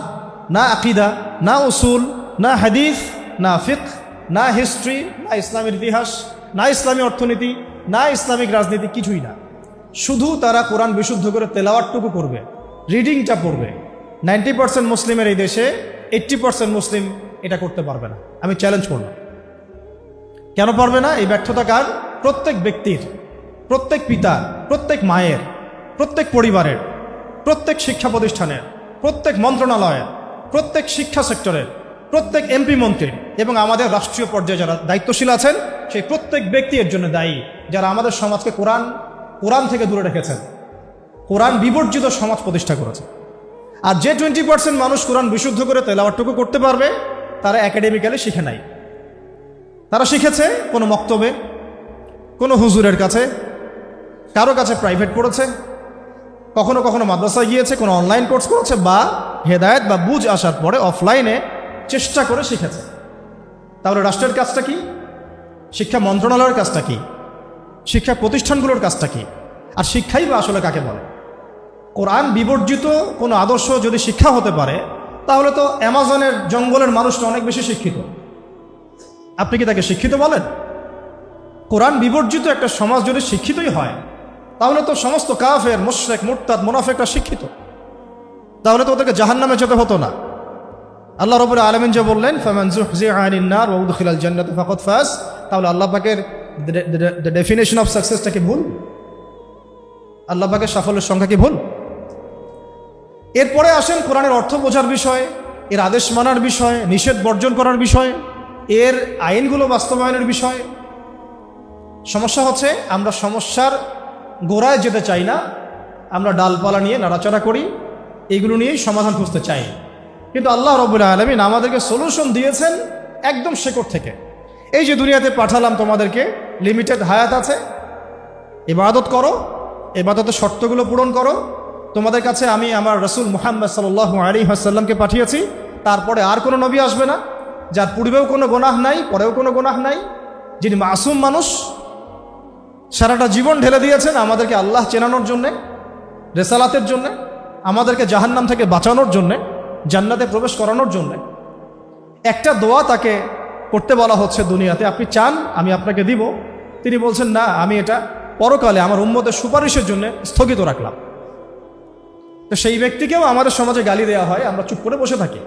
না আকিদা, না উসুল, না হাদিস, না ফিকহ, না হিস্ট্রি, না ইসলামের ইতিহাস, না ইসলামী অর্থনীতি, না ইসলামিক রাজনীতি, কিছুই না। শুধু তারা কোরআন বিশুদ্ধ করে তেলাওয়াতটুকু করবে, রিডিংটা পড়বে। 90% মুসলিমের এই দেশে 80% মুসলিম এটা করতে পারবে না। আমি চ্যালেঞ্জ করব, কেন পারবে না? এই ব্যর্থতা কার? প্রত্যেক ব্যক্তির, প্রত্যেক পিতার, প্রত্যেক মায়ের, প্রত্যেক পরিবারের, প্রত্যেক শিক্ষা প্রতিষ্ঠানের, প্রত্যেক মন্ত্রণালয়ের, প্রত্যেক শিক্ষা সেক্টরের, প্রত্যেক এমপি মন্ত্রীর এবং আমাদের রাষ্ট্রীয় পর্যায়ে যারা দায়িত্বশীল আছেন, সেই প্রত্যেক ব্যক্তি এর জন্য দায়ী, যারা আমাদের সমাজকে কোরআন থেকে দূরে রেখেছেন, কোরআন বিবর্জিত সমাজ প্রতিষ্ঠা করেছে। আর যে 20% মানুষ কোরআন বিশুদ্ধ করে তেলাওয়াতটুকু করতে পারবে, তারা একাডেমিক্যালি শিখে নাই। তারা শিখেছে কোনো মক্তবে, কোনো হুজুরের কাছে, কারো কাছে প্রাইভেট পড়েছে, কখনো কখনো মাদ্রাসায় গিয়েছে, কোনো অনলাইন কোর্স করেছে, বা হেদায়েত বা বুঝ আসার পরে অফলাইনে চেষ্টা করে শিখেছে। তাহলে রাষ্ট্রের কাজটা কি? শিক্ষা মন্ত্রণালয়ের কাজটা কি? শিক্ষা প্রতিষ্ঠানগুলোর কাজটা কি? আর শিক্ষাই বা আসলে কাকে বলে? কোরআন বিবর্জিত কোনো আদর্শ যদি শিক্ষা হতে পারে, তাহলে তো অ্যামাজনের জঙ্গলের মানুষটা অনেক বেশি শিক্ষিত। আপনি কি তাকে শিক্ষিত বলেন? কোরআন বিবর্জিত একটা সমাজ যদি শিক্ষিতই হয়, তাহলে তো সমস্ত কাফের, মুশরিক, মুরতাদ, মুনাফিকরা শিক্ষিত। তাহলে তো ওদেরকে জাহান্নামে যেতে হতো না। আল্লাহ রাব্বুল আলামিন যে বললেন, ফামান যুহজিহা আনিন নার ওয়া উদখিলাল জান্নাতা ফাকাদ ফাজ, তাহলে আল্লাহ পাকের ডেফিনেশন অফ সাকসেসটা কি ভুল? আল্লাহ পাকের সাফল্যের সংখ্যা কি ভুল? এরপরে আসেন কোরআনের অর্থ বোঝার বিষয়, এর আদেশ মানার বিষয়, নিষেধ বর্জন করার বিষয়, এর আইনগুলো বাস্তবায়নের বিষয়। সমস্যা হচ্ছে আমরা সমস্যার গোড়ায় যেতে চাই না, আমরা ডালপালা নিয়ে নাড়াচাড়া করি, এইগুলো নিয়েই সমাধান খুঁজতে চাই। কিন্তু আল্লাহ রাব্বুল আলামিন আমাদেরকে সলিউশন দিয়েছেন একদম শেকড় থেকে। এই যে দুনিয়াতে পাঠালাম তোমাদেরকে, লিমিটেড হায়াত আছে, ইবাদত করো, ইবাদতের শর্তগুলো পূরণ করো। তোমাদের কাছে আমি আমার রাসূল মুহাম্মদ সাল্লাল্লাহু আলাইহি ওয়াসাল্লামকে পাঠিয়েছি, তারপরে আর কোনো নবী আসবে না, যার পূর্বেও কোনো গুনাহ নাই, পরেও কোনো গুনাহ নাই, যিনি মাসুম মানুষ, সারাটা জীবন ঢেলে দিয়েছেন আমাদেরকে আল্লাহ চেনানোর জন্যে, রেসালাতের জন্যে, আমাদেরকে জাহান্নাম থেকে বাঁচানোর জন্যে, জান্নাতে প্রবেশ করানোর জন্যে। একটা দোয়া তাকে করতে বলা হচ্ছে দুনিয়াতে, আপনি চান আমি আপনাকে দিব। তিনি বলছেন না, আমি এটা পরকালে আমার উম্মতের সুপারিশের জন্য স্থগিত রাখলাম। তো সেই ব্যক্তিকেও আমাদের সমাজে গালি দেওয়া হয়, আমরা চুপ করে বসে থাকি।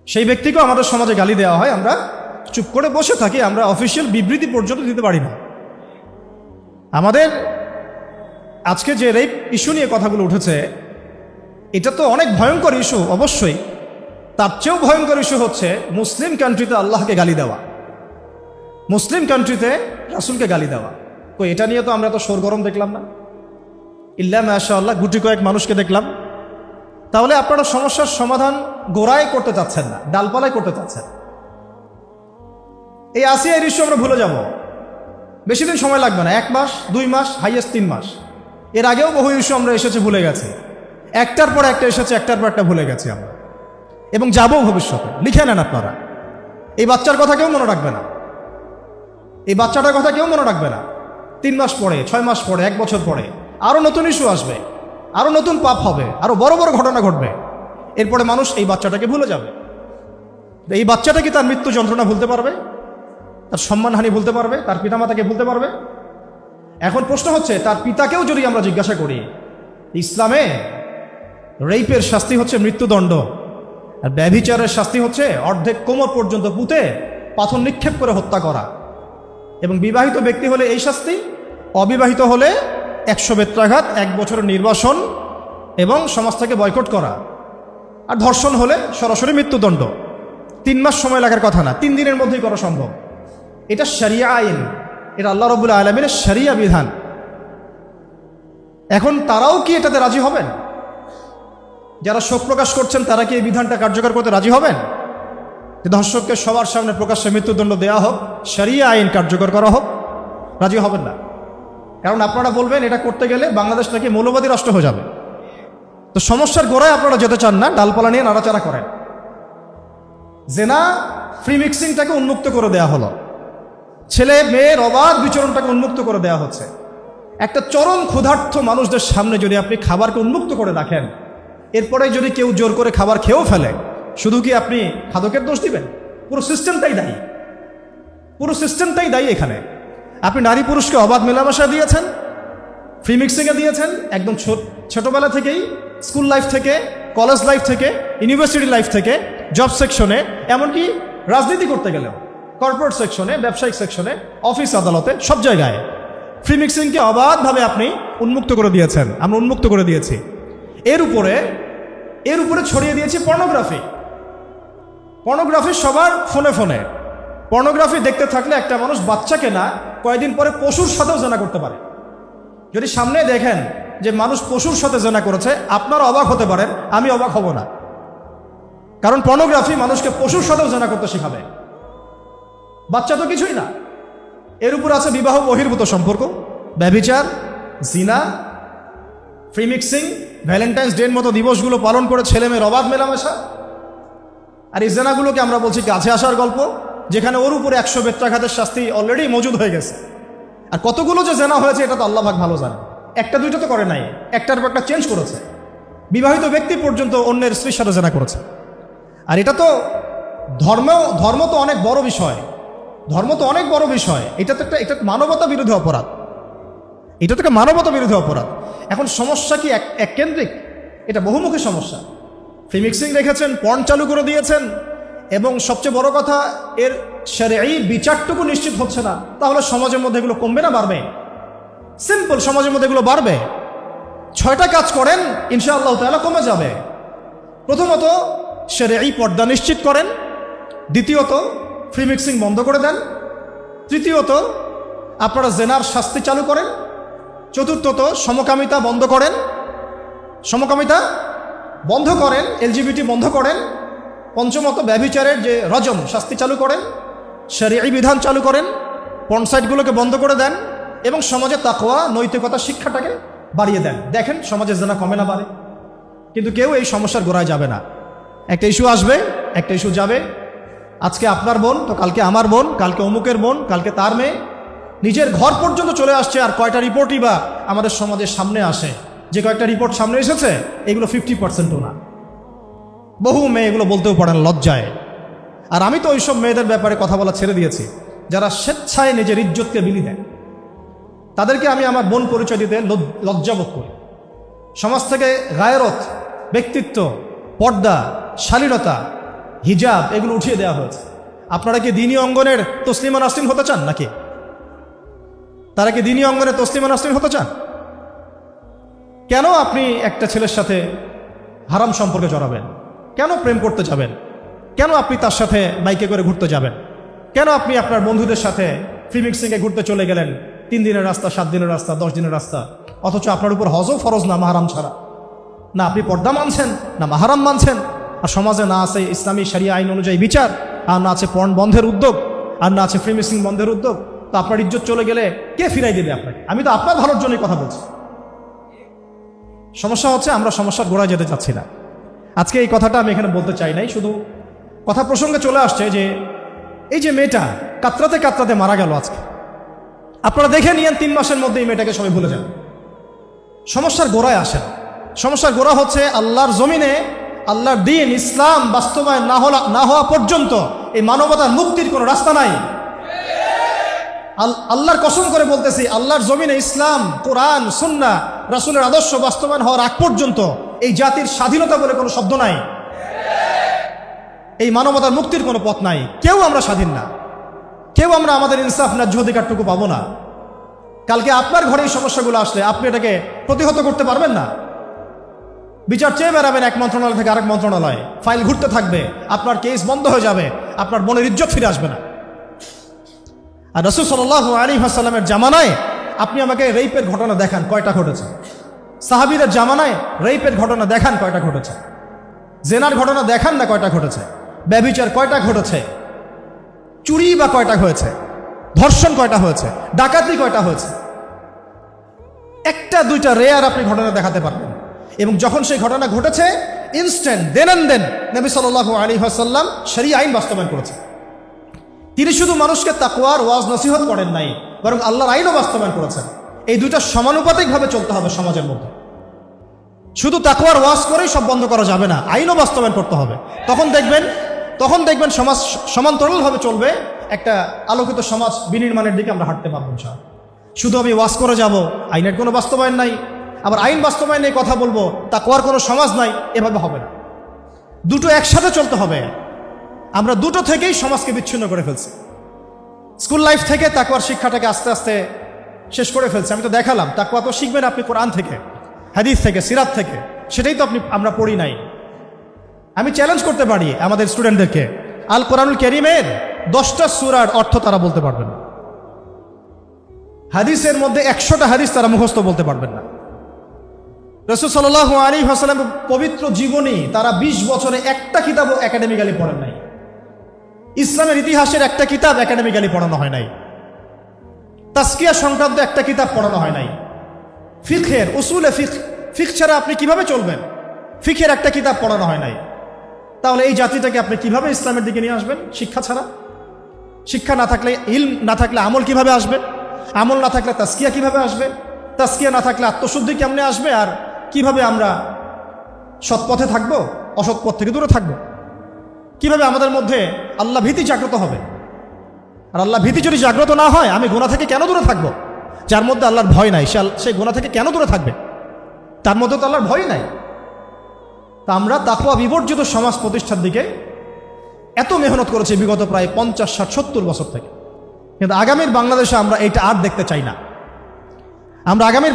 সেই ব্যক্তিকেও আমাদের সমাজে গালি দেওয়া হয়, আমরা চুপ করে বসে থাকি, আমরা অফিসিয়াল বিবৃতি পর্যন্ত দিতে পারি না। আমাদের আজকে যে রেপ ইস্যু নিয়ে কথাগুলো উঠেছে, এটা তো অনেক ভয়ঙ্কর ইস্যু অবশ্যই। তার চেয়েও ভয়ঙ্কর ইস্যু হচ্ছে মুসলিম কান্ট্রিতে আল্লাহকে গালি দেওয়া, মুসলিম কান্ট্রিতে রাসূলকে গালি দেওয়া। তো এটা নিয়ে তো আমরা তো সরগরম দেখলাম না, ইল্লা মাশাআল্লাহ গুটি কয়েক মানুষকে দেখলাম। তাহলে আপনারা সমস্যার সমাধান গোড়ায় করতে চাচ্ছেন না, ডালপালায় করতে চাচ্ছেন। এই আসিয়ার ইস্যু আমরা ভুলে যাব, বেশি দিন সময় লাগবে না, 1 মাস 2 মাস, হাইয়েস্ট 3 মাস। এর আগেও বহু ইস্যু আমরা এসেছে ভুলে গেছি, একটার পর একটা এসেছে, একটার পর একটা ভুলে গেছি আমরা, এবং যাবো ভবিষ্যতে। লিখে নেন আপনারা, এই বাচ্চার কথা কেউ মনে রাখবে না, এই বাচ্চাটার কথা কেউ মনে রাখবে না। 3 মাস পরে, 6 মাস পরে, 1 বছর পরে আরও নতুন ইস্যু আসবে, আরও নতুন পাপ হবে, আরও বড় বড় ঘটনা ঘটবে। এরপরে মানুষ এই বাচ্চাটাকে ভুলে যাবে। এই বাচ্চাটা কি তার মৃত্যু যন্ত্রণা ভুলতে পারবে? তার সম্মানহানি ভুলতে পারবে? তার পিতামাতাকে ভুলতে পারবে? এখন প্রশ্ন হচ্ছে, তার পিতাকেও যদি আমরা জিজ্ঞাসা করি, ইসলামে রেপের শাস্তি হচ্ছে মৃত্যুদণ্ড, আর ব্যভিচারের শাস্তি হচ্ছে অর্ধেক কোমর পর্যন্ত পুঁতে পাথর নিক্ষেপ করে হত্যা করা, এবং বিবাহিত ব্যক্তি হলে এই শাস্তি, অবিবাহিত হলে 100 বেত্রাঘাত, 1 বছরের নির্বাসন এবং সমাজ থেকে বয়কট করা। আর ধর্ষণ হলে সরাসরি মৃত্যুদণ্ড। 3 মাস সময় লাগার কথা না, 3 দিনের মধ্যেই করা সম্ভব। এটা শরিয়া আইন, এটা আল্লাহ রাব্বুল আলামিনের শরিয়া বিধান। এখন তারাও কি এটাতে রাজি হবেন? যারা শোক প্রকাশ করছেন তারা কি এই বিধানটা কার্যকর করতে রাজি হবেন? যে ধর্ষককে সবার সামনে প্রকাশ্যে মৃত্যুদণ্ড দেওয়া হোক, শরিয়া আইন কার্যকর করা হোক? রাজি হবেন না। কারণ আপনারা বলবেন এটা করতে গেলে বাংলাদেশ নাকি মৌলবাদী রাষ্ট্র হয়ে যাবে। তো সমস্যার গোড়ায় আপনারা যেতে চান না, ডালপালা নিয়ে নাড়াচাড়া করেন। জেনা ফ্রি মিক্সিংটাকে উন্মুক্ত করে দেওয়া হলো, ছেলে মেয়ের অবাধ বিচরণটাকে উন্মুক্ত করে দেওয়া হচ্ছে। একটা চরম ক্ষুধার্ত মানুষদের সামনে যদি আপনি খাবারকে উন্মুক্ত করে রাখেন, এরপরে যদি কেউ জোর করে খাবার খেয়েও ফেলে, শুধু কি আপনি খাদকের দোষ দিবেন? পুরো সিস্টেমটাই দায়ী, পুরো সিস্টেমটাই দায়ী। এখানে আপনি নারী পুরুষকে অবাধ মেলামেশা দিয়েছেন, ফ্রি মিক্সিংয়ে দিয়েছেন, একদম ছোটবেলা থেকেই, স্কুল লাইফ থেকে, কলেজ লাইফ থেকে, ইউনিভার্সিটি লাইফ থেকে, জব সেকশনে, এমনকি রাজনীতি করতে গেলেও, কর্পোরেট সেকশনে, ব্যবসায়িক সেকশনে, অফিস আদালতে, সব জায়গায় ফ্রি মিক্সিংকে অবাধভাবে আপনি উন্মুক্ত করে দিয়েছেন, আমরা উন্মুক্ত করে দিয়েছি। এর উপরে ছড়িয়ে দিয়েছি পর্নোগ্রাফি। পর্নোগ্রাফি সবার ফোনে ফোনে। পর্নোগ্রাফি দেখতে থাকলে একটা মানুষ বাচ্চাকে না, কয়েকদিন পরে পশুর সাথেও জেনা করতে পারে। যদি সামনে দেখেন যে মানুষ পশুর সাথে জেনা করেছে, আপনারা অবাক হতে পারেন, আমি অবাক হব না। কারণ পর্নোগ্রাফি মানুষকে পশুর সাথেও জেনা করতে শেখাবে। বাচ্চা তো কিছুই না। এর উপর আছে বিবাহ বহির্ভূত সম্পর্ক, ব্যভিচার, জিনা, ফ্রি মিক্সিং, ভ্যালেন্টাইন্স ডের মতো দিবসগুলো পালন করে ছেলেমেয়ের অবাধ মেলামেশা। আর এই জেনাগুলোকে আমরা বলছি কাছে আসার গল্প, যেখানে ওর উপরে 100 বেত্রাঘাতের শাস্তি অলরেডি মজুদ হয়ে গেছে। আর কতগুলো যে জেনা হয়েছে এটা তো আল্লাহ পাক ভালো জানে। একটা দুইটা তো করে নাই, একটার পর একটা চেঞ্জ করেছে। বিবাহিত ব্যক্তি পর্যন্ত অন্যের স্ত্রীর সাথে জেনা করেছে। আর এটা তো ধর্ম তো অনেক বড় বিষয়, ধর্ম তো অনেক বড় বিষয়। এটা মানবতা বিরোধী অপরাধ, এটা তো মানবতা বিরোধী অপরাধ। এখন সমস্যা কি এককেন্দ্রিক? এটা বহুমুখী সমস্যা। ফ্রি মিক্সিং রেখেছেন, পর্ন চালু করে দিয়েছেন, এবং সবচেয়ে বড় কথা এর শরঈ বিচারটুকু নিশ্চিত হচ্ছে না। তাহলে সমাজের মধ্যে এগুলো কমবে না বাড়বে? সিম্পল, সমাজের মধ্যে এগুলো বাড়বে। 6টা কাজ করেন, ইনশাআল্লাহ তাআলা কমে যাবে। প্রথমত শরঈ পর্দা নিশ্চিত করেন, দ্বিতীয়ত ফ্রি মিক্সিং বন্ধ করে দেন, তৃতীয়ত আপনারা জেনার শাস্তি চালু করেন, চতুর্থত সমকামিতা বন্ধ করেন, এলজিবিটি বন্ধ করেন, পঞ্চমত ব্যভিচারের যে রজম শাস্তি চালু করেন, শরঈ বিধান চালু করেন, পর্ন সাইটগুলোকে বন্ধ করে দেন, এবং সমাজে তাকওয়া নৈতিকতা শিক্ষাটাকে বাড়িয়ে দেন। দেখেন সমাজে জেনা কমে না বাড়ে। কিন্তু কেউ এই সমস্যার গোড়ায় যাবে না। একটা ইস্যু আসবে, একটা ইস্যু যাবে। আজকে আপনার বোন তো কালকে আমার বোন, কালকে অমুকের বোন, কালকে তার মেয়ে, নিজের ঘর পর্যন্ত চলে আসছে। আর কয়টা রিপোর্টই বা আমাদের সমাজের সামনে আসে? যে কয়েকটা রিপোর্ট সামনে এসেছে এগুলো 50%ও না। বহু মেয়ে এগুলো বলতেও পারেন লজ্জায়। আর আমি তো ওইসব মেয়েদের ব্যাপারে কথা বলা ছেড়ে দিয়েছি, যারা স্বেচ্ছায় নিজের ইজ্জতকে বিলি দেন। তাদেরকে আমি আমার বোন পরিচয় দিতে লজ্জাবোধ করি। সমাজ থেকে গায়রত, ব্যক্তিত্ব, পর্দা, শালীনতা, হিজাব এগুলো উঠিয়ে দেওয়া হয়েছে। আপনারা কি দ্বীনি অঙ্গনের তসলিমা নাসরিন হতে চান নাকি? তারা কি দ্বীনি অঙ্গনের তসলিমা নাসরিন হতে চান? কেন আপনি একটা ছেলের সাথে হারাম সম্পর্কে জড়াবেন? কেন প্রেম করতে যাবেন? কেন আপনি তার সাথে বাইকে করে ঘুরতে যাবেন? কেন আপনি আপনার বন্ধুদের সাথে ফ্রি মিক্সিংয়ে ঘুরতে চলে গেলেন? 3 দিনের রাস্তা, 7 দিনের রাস্তা, 10 দিনের রাস্তা, অথচ আপনার উপর হজও ফরজ না মাহারাম ছাড়া। না আপনি পর্দা মানছেন, না মাহারাম মানছেন। আর সমাজে না আছে ইসলামী শরিয়া আইন অনুযায়ী বিচার, আর না আছে পর্ন বন্ধের উদ্যোগ, আর না আছে ফ্রি মিক্সিং বন্ধের উদ্যোগ। তো আপনার ইজ্জত চলে গেলে কে ফিরাই দেবে আপনাকে? আমি তো আপনার ভালোর জন্যই কথা বলছি। সমস্যা হচ্ছে আমরা সমস্যার গোড়ায় যেতে চাচ্ছি না। আজকে এই কথাটা আমি এখানে বলতে চাই নাই, শুধু কথা প্রসঙ্গে চলে আসছে যে এই যে মেয়েটা কাতরাতে কাতরাতে মারা গেল আজকে, আপনারা দেখে নিয়েন 3 মাসের মধ্যে এই মেয়েটাকে সবাই ভুলে যান। সমস্যার গোড়ায় আসেন। সমস্যার গোড়া হচ্ছে আল্লাহর জমিনে আল্লাহর দ্বীন ইসলাম বাস্তবায়ন না হওয়া পর্যন্ত এই মানবতার মুক্তির কোনো রাস্তা নাই। আল্লাহর কসম করে বলতেছি, আল্লাহর জমিনে ইসলাম, কোরআন, সুন্নাহ, রাসূলের আদর্শ বাস্তবায়ন হওয়ার আগ পর্যন্ত এই জাতির স্বাধীনতা বলে কোনো শব্দ নাই। এই মানবতার মুক্তির কোনো পথ নাই। কেউ আমরা স্বাধীন না, কেউ আমরা আমাদের ইনসাফ ন্যায্য অধিকারটুকু পাবো না। কালকে আপনার ঘরে এই সমস্যাগুলো আসলে আপনি এটাকে প্রতিহত করতে পারবেন না। বিচার চেয়ে বেড়াবেন এক মন্ত্রণালয় থেকে আরেক মন্ত্রণালয়ে, ফাইল ঘুরতে থাকবে, আপনার কেস বন্ধ হয়ে যাবে, আপনার বোনের ইজ্জত ফিরে আসবে না। আর রাসূল সাল্লাল্লাহু আলাইহি ওয়াসাল্লামের জামানায় আপনি আমাকে রেপের ঘটনা দেখান কয়টা ঘটেছে? সাহাবীদের জামানায় রেপের ঘটনা দেখান কয়টা ঘটেছে? জেনার ঘটনা দেখান না কয়টা ঘটেছে? ব্যভিচার কয়টা ঘটেছে? চুরি বা কয়টা হয়েছে? ধর্ষণ কয়টা হয়েছে? ডাকাতি কয়টা হয়েছে? একটা দুইটা রেয়ার আপনি ঘটনা দেখাতে পারবেন। এবং যখন সেই ঘটনা ঘটেছে ইনস্ট্যান্ট দেন এন্ড দেন নবী সাল্লাল্লাহু আলাইহি ওয়াসাল্লাম শরীয়ত আইন বাস্তবায়ন করেছে। তিনি শুধু মানুষকে তাকওয়ার ওয়াজ নসিহত করেন নাই, বরং আল্লাহর আইনও বাস্তবায়ন করেছেন। এই দুইটা সমানুপাতিকভাবে চলতে হবে সমাজের মধ্যে। শুধু তাকওয়ার ওয়াজ করেই সব বন্ধ করা যাবে না, আইনও বাস্তবায়ন করতে হবে। তখন দেখবেন সমাজ সমান্তরালভাবে চলবে, একটা আলোকিত সমাজ বিনির্মাণের দিকে আমরা হাঁটতে পারবো ইনশাআল্লাহ। শুধু আমি ওয়াজ করে যাব, আইনের কোনো বাস্তবায়ন নাই, আবার আইন বাস্তবায়ন নিয়ে কথা বলবো, তাকওয়ার কোনো সমাজ নাই, এভাবে হবে না। দুটো একসাথে চলতে হবে। আমরা দুটো থেকেই সমাজকে বিচ্ছিন্ন করে ফেলছি। স্কুল লাইফ থেকে তাকওয়ার শিক্ষাটাকে আস্তে আস্তে শেষ করে ফেলছি। আমি তো দেখালাম তাকওয়া তো শিখবেন আপনি কোরআন থেকে, হাদিস থেকে, সিরাত থেকে, সেটাই তো আমরা পড়ি নাই। আমি চ্যালেঞ্জ করতে পারি আমাদের স্টুডেন্টদেরকে, আল কোরআনুল কারীমের 10টা সূরার অর্থ তারা বলতে পারবেন না। হাদিসের মধ্যে 100টা হাদিস তারা মুখস্থ বলতে পারবেন না। রাসূল সাল্লাল্লাহু আলাইহি ওয়াসাল্লামের পবিত্র জীবনী তারা 20 বছরে একটা কিতাবও একাডেমিক্যালি পড়েন নাই। ইসলামের ইতিহাসের একটা কিতাব একাডেমিক্যালি পড়ানো হয় নাই। তাজকিয়া সংক্রান্ত একটা কিতাব পড়ানো হয় নাই। ফিকহের উসুলে ফিক ছাড়া আপনি কিভাবে চলবেন? ফিকহের একটা কিতাব পড়ানো হয় নাই। তাহলে এই জাতিটাকে আপনি কিভাবে ইসলামের দিকে নিয়ে আসবেন? শিক্ষা ছাড়া। শিক্ষা না থাকলে, ইলম না থাকলে আমল কিভাবে আসবে? আমল না থাকলে তাজকিয়া কিভাবে আসবে? তাজকিয়া না থাকলে আত্মশুদ্ধি কেমনে আসবে? আর কিভাবে আমরা সৎ পথে থাকবো, অসৎ পথ থেকে দূরে থাকবো? কিভাবে আমাদের মধ্যে আল্লাহ ভীতি জাগ্রত হবে? আর আল্লাহ ভীতি যদি জাগ্রত না হয়, আমি গুনাহ থেকে কেন দূরে থাকবো? যার মধ্যে আল্লাহর ভয় নাই সে গুনাহ থেকে কেন দূরে থাকবে? তার মধ্যে তো আল্লাহর ভয় নাই। তা আমরা তাকওয়া বিবর্জিত সমাজ প্রতিষ্ঠার দিকে এত মেহনত করেছি বিগত প্রায় 50, 60, 70 বছর থেকে। কিন্তু আগামীর বাংলাদেশে আমরা এইটা আর দেখতে চাই না। আমরা আগামীর